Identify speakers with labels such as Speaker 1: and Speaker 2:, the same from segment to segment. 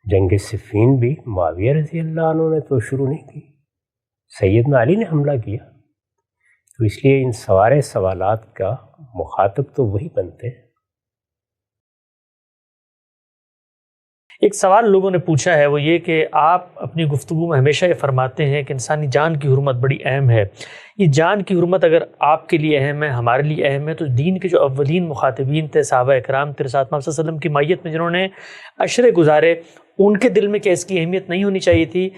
Speaker 1: جنگ صفین بھی معاویہ رضی اللہ عنہ نے تو شروع نہیں کی، سیدنا علی نے حملہ کیا، تو اس لیے ان سارے سوالات کا مخاطب تو وہی بنتے ہیں۔
Speaker 2: ایک سوال لوگوں نے پوچھا ہے، وہ یہ کہ آپ اپنی گفتگو میں ہمیشہ یہ فرماتے ہیں کہ انسانی جان کی حرمت بڑی اہم ہے۔ یہ جان کی حرمت اگر آپ کے لیے اہم ہے، ہمارے لیے اہم ہے، تو دین کے جو اولین مخاطبین تھے صحابہ اکرام تیرے ساتھ محمد صلی اللہ علیہ وسلم کی مائیت میں جنہوں نے عشرے گزارے، ان کے دل میں کیا اس کی اہمیت نہیں ہونی چاہیے تھی؟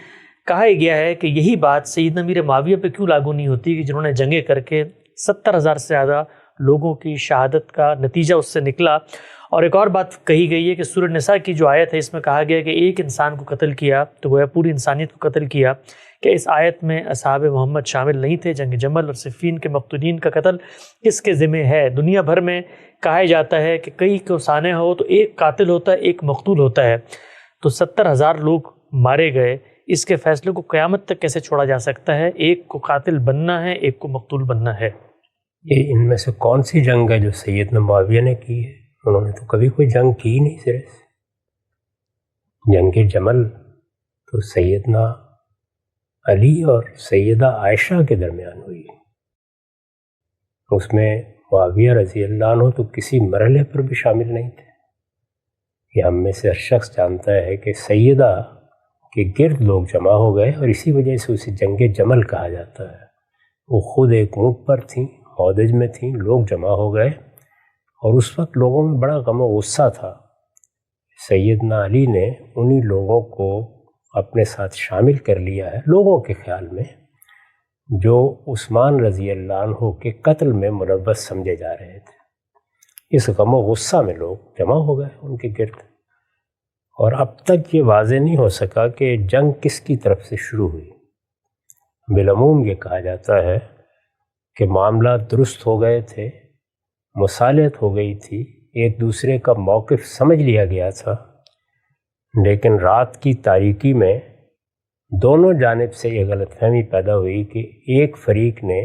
Speaker 2: کہا گیا ہے کہ یہی بات سیدنا امیر معاویہ پہ کیوں لاگو نہیں ہوتی کہ جنہوں نے جنگیں کر کے 70,000 سے زیادہ لوگوں کی شہادت کا نتیجہ اس سے نکلا۔ اور ایک اور بات کہی گئی ہے کہ سورہ نساء کی جو آیت ہے، اس میں کہا گیا کہ ایک انسان کو قتل کیا تو گویا پوری انسانیت کو قتل کیا، کہ اس آیت میں اصحاب محمد شامل نہیں تھے۔ جنگ جمل اور صفین کے مقتولین کا قتل کس کے ذمہ ہے؟ دنیا بھر میں کہا جاتا ہے کہ کئی کو سانحہ ہو تو ایک قاتل ہوتا ہے، ایک مقتول ہوتا ہے، تو 70,000 لوگ مارے گئے، اس کے فیصلے کو قیامت تک کیسے چھوڑا جا سکتا ہے؟ ایک کو قاتل بننا ہے، ایک کو مقتول بننا ہے۔
Speaker 1: یہ ان میں سے کون سی جنگ ہے جو سیدنا معاویہ نے کی ہے؟ انہوں نے تو کبھی کوئی جنگ کی ہی نہیں سرے سے۔ جنگ جمل تو سیدنا علی اور سیدہ عائشہ کے درمیان ہوئی، اس میں معاویہ رضی اللہ عنہ تو کسی مرحلے پر بھی شامل نہیں تھے۔ یہ ہم میں سے ہر شخص جانتا ہے کہ سیدہ کے گرد لوگ جمع ہو گئے، اور اسی وجہ سے اسے جنگ جمل کہا جاتا ہے۔ وہ خود ایک اونٹ پر تھیں، ہودج میں تھیں، لوگ جمع ہو گئے، اور اس وقت لوگوں میں بڑا غم و غصہ تھا۔ سیدنا علی نے انہی لوگوں کو اپنے ساتھ شامل کر لیا ہے، لوگوں کے خیال میں، جو عثمان رضی اللہ عنہ کے قتل میں ملوث سمجھے جا رہے تھے۔ اس غم و غصہ میں لوگ جمع ہو گئے ان کے گرد، اور اب تک یہ واضح نہیں ہو سکا کہ جنگ کس کی طرف سے شروع ہوئی۔ بالعموم یہ کہا جاتا ہے کہ معاملات درست ہو گئے تھے، مصالحت ہو گئی تھی، ایک دوسرے کا موقف سمجھ لیا گیا تھا، لیکن رات کی تاریکی میں دونوں جانب سے یہ غلط فہمی پیدا ہوئی کہ ایک فریق نے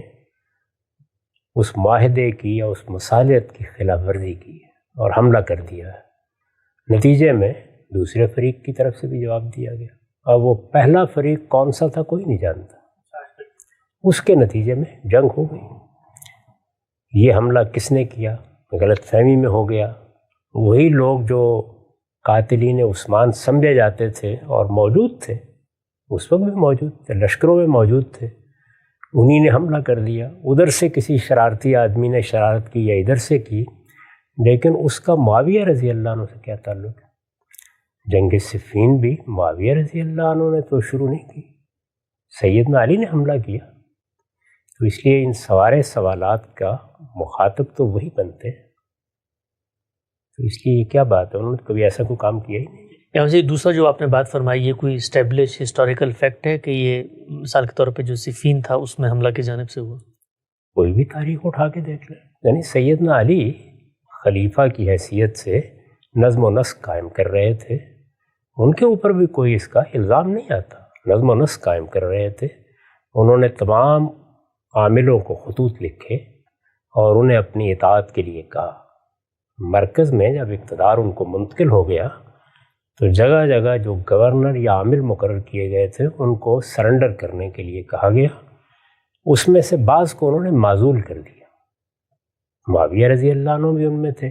Speaker 1: اس معاہدے کی یا اس مصالحت کی خلاف ورزی کی اور حملہ کر دیا ہے۔ نتیجے میں دوسرے فریق کی طرف سے بھی جواب دیا گیا، اور وہ پہلا فریق کون سا تھا کوئی نہیں جانتا۔ اس کے نتیجے میں جنگ ہو گئی۔ یہ حملہ کس نے کیا؟ غلط فہمی میں ہو گیا۔ وہی لوگ جو قاتلین عثمان سمجھے جاتے تھے اور موجود تھے، اس وقت بھی موجود تھے، لشکروں میں موجود تھے، انہی نے حملہ کر دیا۔ ادھر سے کسی شرارتی آدمی نے شرارت کی یا ادھر سے کی، لیکن اس کا معاویہ رضی اللہ عنہ سے کیا تعلق ہے؟ جنگ صفین بھی معاویہ رضی اللہ عنہ نے تو شروع نہیں کی، سیدنا علی نے حملہ کیا، تو اس لیے ان سارے سوالات کا مخاطب تو وہی بنتے ہیں۔ تو اس لیے یہ کیا بات ہے، انہوں نے کبھی ایسا کوئی کام کیا ہی نہیں۔
Speaker 2: یہاں سے دوسرا جو آپ نے بات فرمائی، یہ کوئی اسٹیبلش ہسٹوریکل فیکٹ ہے کہ یہ مثال کے طور پہ جو صفین تھا اس میں حملہ کی جانب سے ہوا؟
Speaker 1: کوئی بھی تاریخ اٹھا کے دیکھ لیں، یعنی سیدنا علی خلیفہ کی حیثیت سے نظم و نسق قائم کر رہے تھے، ان کے اوپر بھی کوئی اس کا الزام نہیں آتا، نظم و نسق قائم کر رہے تھے۔ انہوں نے تمام عاملوں کو خطوط لکھے اور انہیں اپنی اطاعت کے لیے کہا۔ مرکز میں جب اقتدار ان کو منتقل ہو گیا تو جگہ جگہ جو گورنر یا عامل مقرر کیے گئے تھے ان کو سرنڈر کرنے کے لیے کہا گیا، اس میں سے بعض کو انہوں نے معزول کر دیا۔ معاویہ رضی اللہ عنہ بھی ان میں تھے۔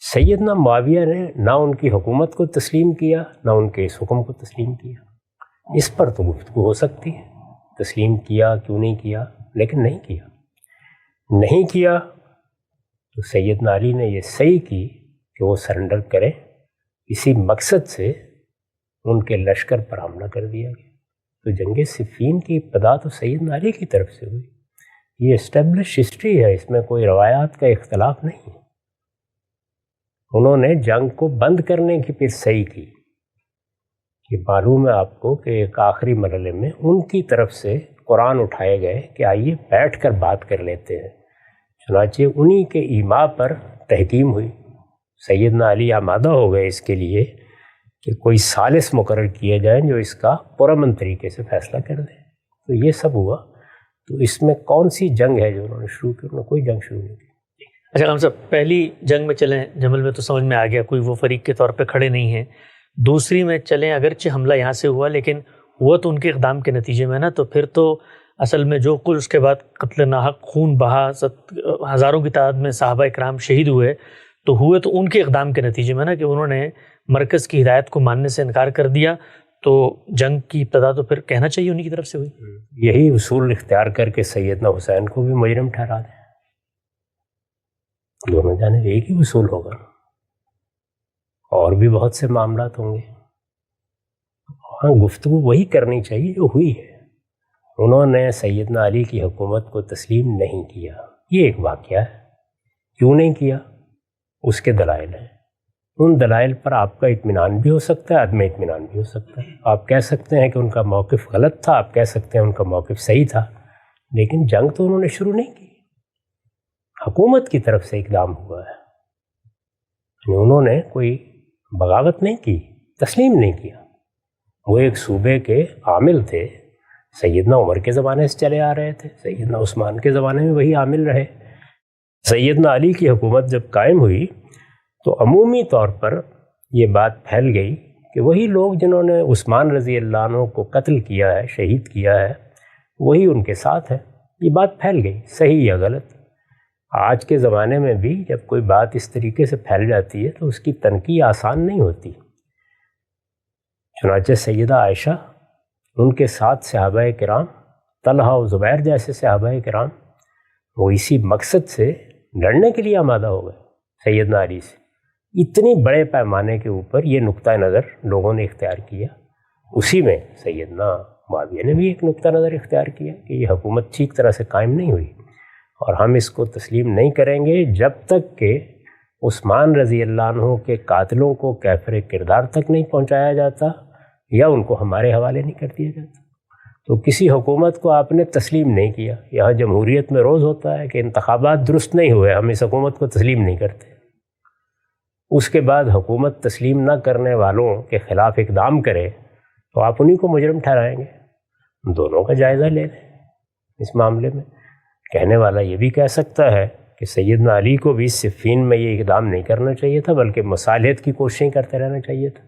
Speaker 1: سیدنا معاویہ نے نہ ان کی حکومت کو تسلیم کیا، نہ ان کے اس حکم کو تسلیم کیا۔ اس پر تو گفتگو ہو سکتی ہے، تسلیم کیا کیوں نہیں کیا، لیکن نہیں کیا تو سیدنا علی نے یہ صحیح کی کہ وہ سرنڈر کریں، اسی مقصد سے ان کے لشکر پر حملہ کر دیا گیا۔ تو جنگ صفین کی ابتدا تو سیدنا علی کی طرف سے ہوئی، یہ اسٹیبلش ہسٹری ہے، اس میں کوئی روایات کا اختلاف نہیں۔ انہوں نے جنگ کو بند کرنے کی پھر صحیح کی۔ یہ معلوم ہے آپ کو کہ ایک آخری مرحلے میں ان کی طرف سے قرآن اٹھائے گئے کہ آئیے بیٹھ کر بات کر لیتے ہیں، چنانچہ انہی کے ایما پر تحکیم ہوئی۔ سیدنا علی آمادہ ہو گئے اس کے لیے کہ کوئی ثالث مقرر کیے جائیں جو اس کا پرامن طریقے سے فیصلہ کر دیں۔ تو یہ سب ہوا۔ تو اس میں کون سی جنگ ہے جو انہوں نے شروع کی؟ انہوں نے کوئی جنگ شروع نہیں کی۔
Speaker 2: اچھا ہم صاحب پہلی جنگ میں چلیں، جمل میں تو سمجھ میں آ گیا، کوئی وہ فریق کے طور پہ کھڑے نہیں ہیں۔ دوسری میں چلیں اگرچہ حملہ یہاں سے ہوا لیکن ہوا تو ان کے اقدام کے نتیجے میں نا، تو پھر تو اصل میں جو کچھ اس کے بعد قتل ناحق خون بہا، ہزاروں کی تعداد میں صحابہ اکرام شہید ہوئے، تو ان کے اقدام کے نتیجے میں نا کہ انہوں نے مرکز کی ہدایت کو ماننے سے انکار کر دیا، تو جنگ کی ابتدا تو پھر کہنا چاہیے انہی کی طرف سے ہوئی۔
Speaker 1: یہی اصول اختیار کر کے سیدنا حسین کو بھی مجرم ٹھہرا دیں، دونوں جانب ایک ہی اصول ہوگا، اور بھی بہت سے معاملات ہوں گے۔ ہاں، گفتگو وہی کرنی چاہیے جو ہوئی ہے۔ انہوں نے سیدنا علی کی حکومت کو تسلیم نہیں کیا، یہ ایک واقعہ ہے۔ کیوں نہیں کیا؟ اس کے دلائل ہیں، ان دلائل پر آپ کا اطمینان بھی ہو سکتا ہے، عدم اطمینان بھی ہو سکتا ہے۔ آپ کہہ سکتے ہیں کہ ان کا موقف غلط تھا، آپ کہہ سکتے ہیں ان کا موقف صحیح تھا، لیکن جنگ تو انہوں نے شروع نہیں کی، حکومت کی طرف سے اقدام ہوا ہے، یعنی انہوں نے کوئی بغاوت نہیں کی، تسلیم نہیں کیا۔ وہ ایک صوبے کے عامل تھے، سیدنا عمر کے زمانے سے چلے آ رہے تھے، سیدنا عثمان کے زمانے میں وہی عامل رہے۔ سیدنا علی کی حکومت جب قائم ہوئی تو عمومی طور پر یہ بات پھیل گئی کہ وہی لوگ جنہوں نے عثمان رضی اللہ عنہ کو قتل کیا ہے، شہید کیا ہے، وہی ان کے ساتھ ہے۔ یہ بات پھیل گئی، صحیح یا غلط۔ آج کے زمانے میں بھی جب کوئی بات اس طریقے سے پھیل جاتی ہے تو اس کی تنقید آسان نہیں ہوتی۔ چنانچہ سیدہ عائشہ، ان کے ساتھ صحابہ کرام، طلحہ و زبیر جیسے صحابہ کرام، وہ اسی مقصد سے لڑنے کے لیے آمادہ ہو گئے سیدنا علی سے۔ اتنی بڑے پیمانے کے اوپر یہ نقطہ نظر لوگوں نے اختیار کیا۔ اسی میں سیدنا معاویہ نے بھی ایک نقطہ نظر اختیار کیا کہ یہ حکومت ٹھیک طرح سے قائم نہیں ہوئی، اور ہم اس کو تسلیم نہیں کریں گے جب تک کہ عثمان رضی اللہ عنہ کے قاتلوں کو کیفر کردار تک نہیں پہنچایا جاتا یا ان کو ہمارے حوالے نہیں کر دیا جاتا۔ تو کسی حکومت کو آپ نے تسلیم نہیں کیا۔ یہاں جمہوریت میں روز ہوتا ہے کہ انتخابات درست نہیں ہوئے، ہم اس حکومت کو تسلیم نہیں کرتے۔ اس کے بعد حکومت تسلیم نہ کرنے والوں کے خلاف اقدام کرے تو آپ انہی کو مجرم ٹھہرائیں گے۔ دونوں کا جائزہ لے لیں اس معاملے میں۔ کہنے والا یہ بھی کہہ سکتا ہے کہ سیدنا علی کو بھی صفین میں یہ اقدام نہیں کرنا چاہیے تھا، بلکہ مصالحت کی کوششیں کرتے رہنا چاہیے تھا۔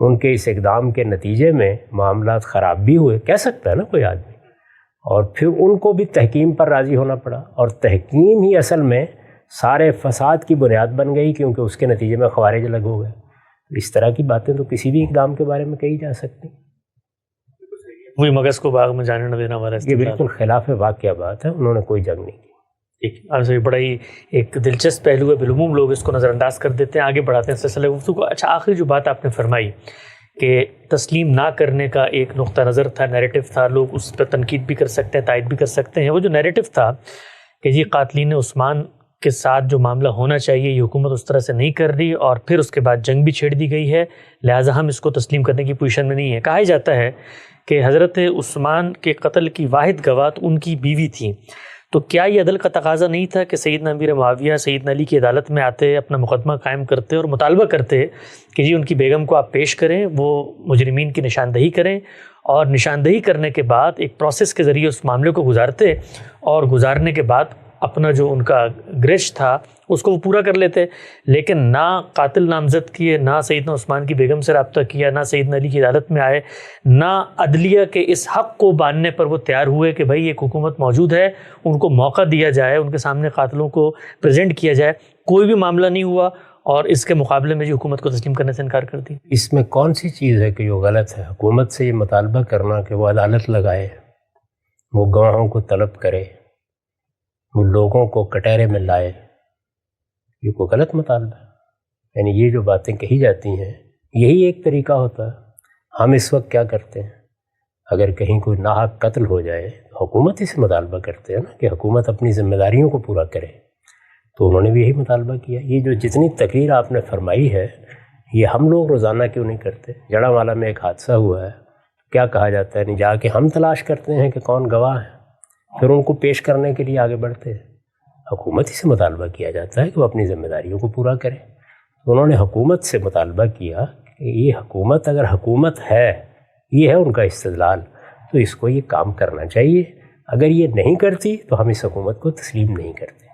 Speaker 1: ان کے اس اقدام کے نتیجے میں معاملات خراب بھی ہوئے، کہہ سکتا ہے نا کوئی آدمی، اور پھر ان کو بھی تحکیم پر راضی ہونا پڑا، اور تحکیم ہی اصل میں سارے فساد کی بنیاد بن گئی، کیونکہ اس کے نتیجے میں خوارج الگ ہو گئے۔ اس طرح کی باتیں تو کسی بھی اقدام کے بارے میں کہی جا سکتی۔
Speaker 2: وہی مغز کو باغ میں جانے نہ دینا ہمارا
Speaker 1: یہ بالکل خلاف واقعہ بات ہے، انہوں نے کوئی جنگ نہیں کی۔
Speaker 2: آپ سے بڑا ہی ایک دلچسپ پہلو ہے، بالعموم لوگ اس کو نظر انداز کر دیتے ہیں۔ آگے بڑھاتے ہیں سلسلہ گفتگو کو۔ اچھا، آخری جو بات آپ نے فرمائی کہ تسلیم نہ کرنے کا ایک نقطہ نظر تھا، نیریٹو تھا، لوگ اس پر تنقید بھی کر سکتے ہیں، تائید بھی کر سکتے ہیں۔ وہ جو نیریٹو تھا کہ یہ قاتلین عثمان کے ساتھ جو معاملہ ہونا چاہیے یہ حکومت اس طرح سے نہیں کر رہی، اور پھر اس کے بعد جنگ بھی چھیڑ دی گئی ہے، لہٰذا ہم اس کو تسلیم کرنے کی پوزیشن میں نہیں ہے۔ کہا جاتا ہے کہ حضرت عثمان کے قتل کی واحد گواہ ان کی بیوی تھیں، تو کیا یہ عدل کا تقاضا نہیں تھا کہ سیدنا امیر معاویہ سیدنا علی کی عدالت میں آتے، اپنا مقدمہ قائم کرتے اور مطالبہ کرتے کہ جی ان کی بیگم کو آپ پیش کریں، وہ مجرمین کی نشاندہی کریں، اور نشاندہی کرنے کے بعد ایک پروسیس کے ذریعے اس معاملے کو گزارتے، اور گزارنے کے بعد اپنا جو ان کا گرج تھا اس کو وہ پورا کر لیتے، لیکن نہ قاتل نامزد کیے، نہ سیدنا عثمان کی بیگم سے رابطہ کیا، نہ سیدنا علی کی عدالت میں آئے، نہ عدلیہ کے اس حق کو ماننے پر وہ تیار ہوئے کہ بھائی ایک حکومت موجود ہے، ان کو موقع دیا جائے، ان کے سامنے قاتلوں کو پریزنٹ کیا جائے۔ کوئی بھی معاملہ نہیں ہوا، اور اس کے مقابلے میں جو حکومت کو تسلیم کرنے سے انکار کر دی۔
Speaker 1: اس میں کون سی چیز ہے کہ جو غلط ہے؟ حکومت سے یہ مطالبہ کرنا کہ وہ عدالت لگائے، وہ گواہوں کو طلب کرے، وہ لوگوں کو کٹہرے میں لائے، یہ کوئی غلط مطالبہ ہے؟ یعنی یہ جو باتیں کہی جاتی ہیں یہی ایک طریقہ ہوتا ہے۔ ہم اس وقت کیا کرتے ہیں، اگر کہیں کوئی ناحق قتل ہو جائے تو حکومت ہی سے مطالبہ کرتے ہیں نا کہ حکومت اپنی ذمہ داریوں کو پورا کرے، تو انہوں نے بھی یہی مطالبہ کیا۔ یہ جو جتنی تقریر آپ نے فرمائی ہے یہ ہم لوگ روزانہ کیوں نہیں کرتے؟ جڑا والا میں ایک حادثہ ہوا ہے، کیا کہا جاتا ہے، نہیں جا کے ہم تلاش کرتے ہیں کہ کون گواہ ہیں، پھر ان کو پیش کرنے کے لیے آگے بڑھتے ہیں۔ حکومت ہی سے مطالبہ کیا جاتا ہے کہ وہ اپنی ذمہ داریوں کو پورا کرے۔ تو انہوں نے حکومت سے مطالبہ کیا کہ یہ حکومت اگر حکومت ہے، یہ ہے ان کا استدلال، تو اس کو یہ کام کرنا چاہیے، اگر یہ نہیں کرتی تو ہم اس حکومت کو تسلیم نہیں کرتے۔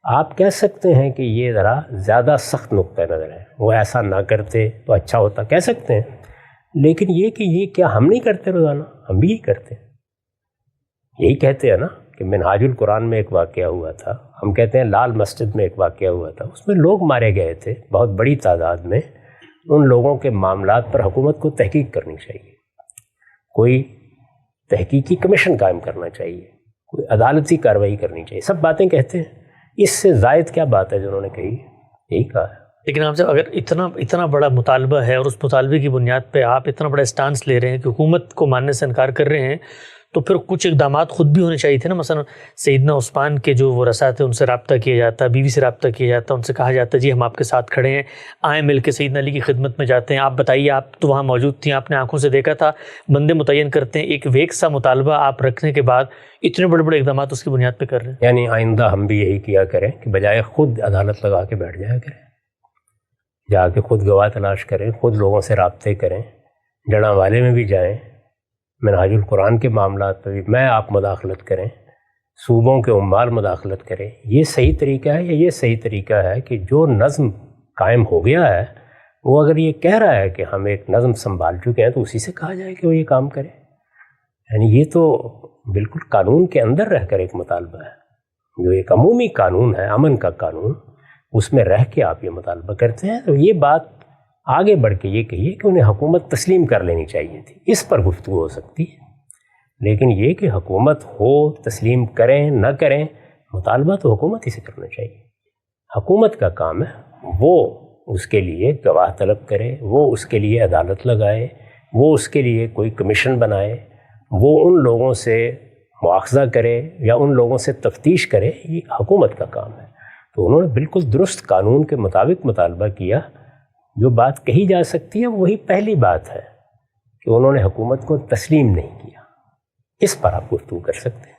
Speaker 1: آپ کہہ سکتے ہیں کہ یہ ذرا زیادہ سخت نقطہ نظر ہے، وہ ایسا نہ کرتے تو اچھا ہوتا، کہہ سکتے ہیں، لیکن یہ کہ یہ کیا ہم نہیں کرتے روزانہ؟ ہم بھی یہی کرتے ہیں، یہی کہتے ہیں نا کہ منہاج القرآن میں ایک واقعہ ہوا تھا، ہم کہتے ہیں لال مسجد میں ایک واقعہ ہوا تھا، اس میں لوگ مارے گئے تھے بہت بڑی تعداد میں. ان لوگوں کے معاملات پر حکومت کو تحقیق کرنی چاہیے، کوئی تحقیقی کمیشن قائم کرنا چاہیے، کوئی عدالتی کارروائی کرنی چاہیے، سب باتیں کہتے ہیں. اس سے زائد کیا بات ہے جو انہوں نے کہی؟ یہی کہا ہے.
Speaker 2: لیکن آپ سے اگر اتنا بڑا مطالبہ ہے اور اس مطالبے کی بنیاد پہ آپ اتنا بڑا اسٹانس لے رہے ہیں کہ حکومت کو ماننے سے انکار کر رہے ہیں، تو پھر کچھ اقدامات خود بھی ہونے چاہیے تھے نا. مثلا سیدنا عثمان کے جو ورثاء تھے ان سے رابطہ کیا جاتا، بیوی سے رابطہ کیا جاتا، ان سے کہا جاتا جی ہم آپ کے ساتھ کھڑے ہیں، آئیں مل کے سیدنا علی کی خدمت میں جاتے ہیں. آپ بتائیے، آپ تو وہاں موجود تھیں، آپ نے آنکھوں سے دیکھا تھا، بندے متعین کرتے ہیں. ایک ویک سا مطالبہ آپ رکھنے کے بعد اتنے بڑے بڑے اقدامات اس کی بنیاد پہ کر رہے ہیں.
Speaker 1: یعنی آئندہ ہم بھی یہی کیا کریں کہ بجائے خود عدالت لگا کے بیٹھ جایا کریں، جا کے خود گواہ تلاش کریں، خود لوگوں سے رابطے کریں، جڑاں والے میں بھی جائیں، منہاج القرآن کے معاملات پہ بھی میں آپ مداخلت کریں، صوبوں کے عمال مداخلت کریں. یہ صحیح طریقہ ہے یا یہ صحیح طریقہ ہے کہ جو نظم قائم ہو گیا ہے وہ اگر یہ کہہ رہا ہے کہ ہم ایک نظم سنبھال چکے ہیں تو اسی سے کہا جائے کہ وہ یہ کام کرے؟ یعنی یہ تو بالکل قانون کے اندر رہ کر ایک مطالبہ ہے، جو ایک عمومی قانون ہے، امن کا قانون، اس میں رہ کے آپ یہ مطالبہ کرتے ہیں. تو یہ بات آگے بڑھ کے یہ کہیے کہ انہیں حکومت تسلیم کر لینی چاہیے تھی، اس پر گفتگو ہو سکتی ہے. لیکن یہ کہ حکومت ہو تسلیم کریں نہ کریں، مطالبہ تو حکومت ہی سے کرنا چاہیے. حکومت کا کام ہے، وہ اس کے لیے گواہ طلب کرے، وہ اس کے لیے عدالت لگائے، وہ اس کے لیے کوئی کمیشن بنائے، وہ ان لوگوں سے مواخذہ کرے یا ان لوگوں سے تفتیش کرے. یہ حکومت کا کام ہے. تو انہوں نے بالکل درست قانون کے مطابق مطالبہ کیا. جو بات کہی جا سکتی ہے وہی پہلی بات ہے کہ انہوں نے حکومت کو تسلیم نہیں کیا. اس پر آپ گفتگو کر سکتے ہیں،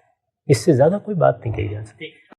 Speaker 1: اس سے زیادہ کوئی بات نہیں کہی جا سکتی.